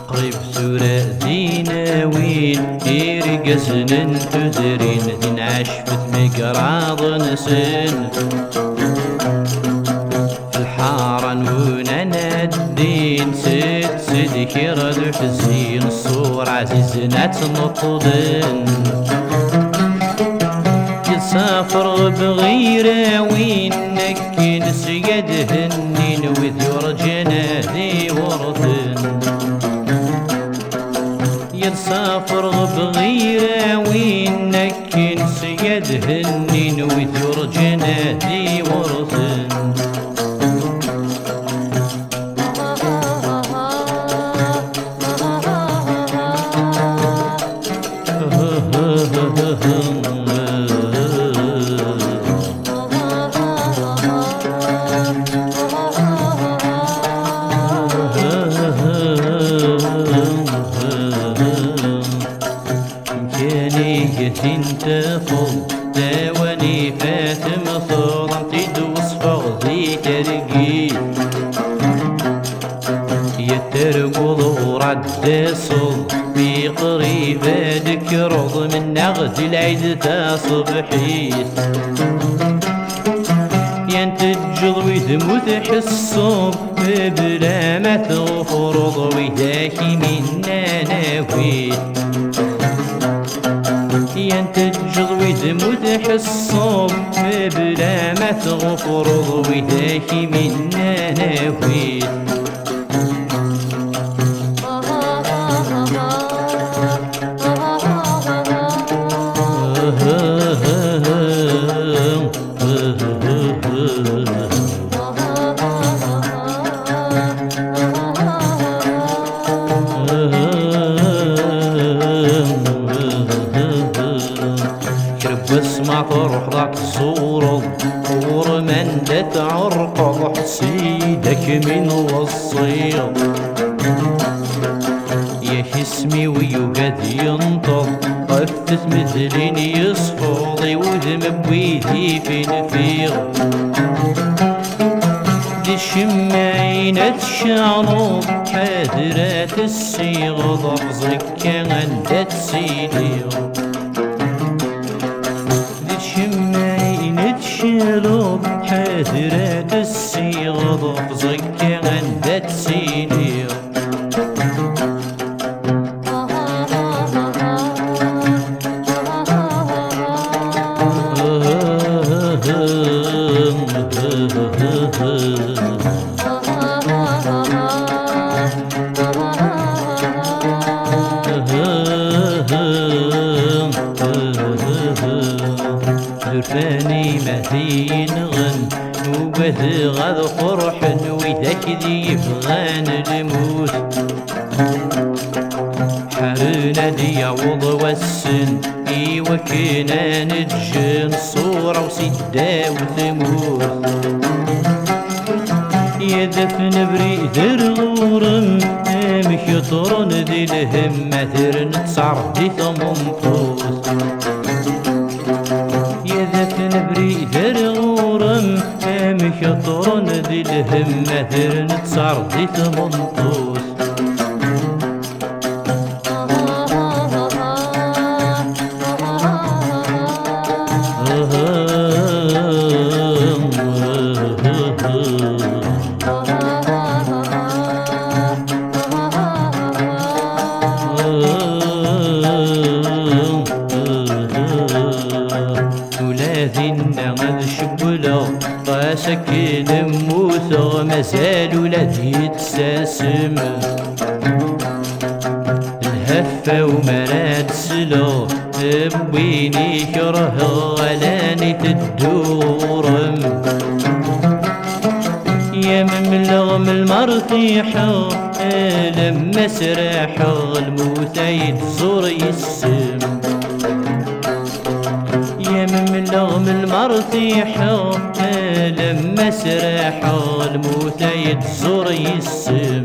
قريب سورة ديناوين يرقسن تدرين دين عشفت مقراض نسن في الحارة نوننا الدين سد كيرد حزين الصور عزيزنا تنطدن يسافر بغيره وينك نسيد هنين وذور جنادي ورثن يسافر بغيره وينك نسيد هنين وذور جنادي ورثن تفض داواني فاتم ثورا تدوس فغذي ترقي يترقض ورد صل بقريبة ذكرض من نغد العيد تصبحيت ينتج ويدموت حصوب بلا ما تغفرض ويداك منا ناويت ينتج ويدموت حصوب بلا ما تغفرض ويداك منا ناويت بسمع فرح ذاك الصورة طور من لا تعرقل حسيدك من الصيد يا اسمي ويوجد ينطق قفت مثلين يصفضي وذم بويدي في نفير دي شمعينة شعنوط حاضرات الصيغ ضغزك كان تسيدير شلوب حاضرات الصيغة ضغزك كان تسيدير ذرفاني مهين غن وبه غذ قرح وذاك ذي يبغان الموت حرنا دي عوض والسن وكنا نتجن صورة وسدا وثموت يا دفن بريد الغورم مكيطرن ذي الهمة ثرن تصعر دي ثمنطوس يذفن بريد الغورم مكيطرن ذي الهمة ثرن تصعر دي ثمنطوس سكين موثغ مازال ولاد يتساسم الهفة ومراد سلو بويني كره غلاني تدورم يا مملغ من المرطيحة لما سراح الموت يتزور يسم يا مملغ من المرطيحة لما سراح الموت يتزور يسم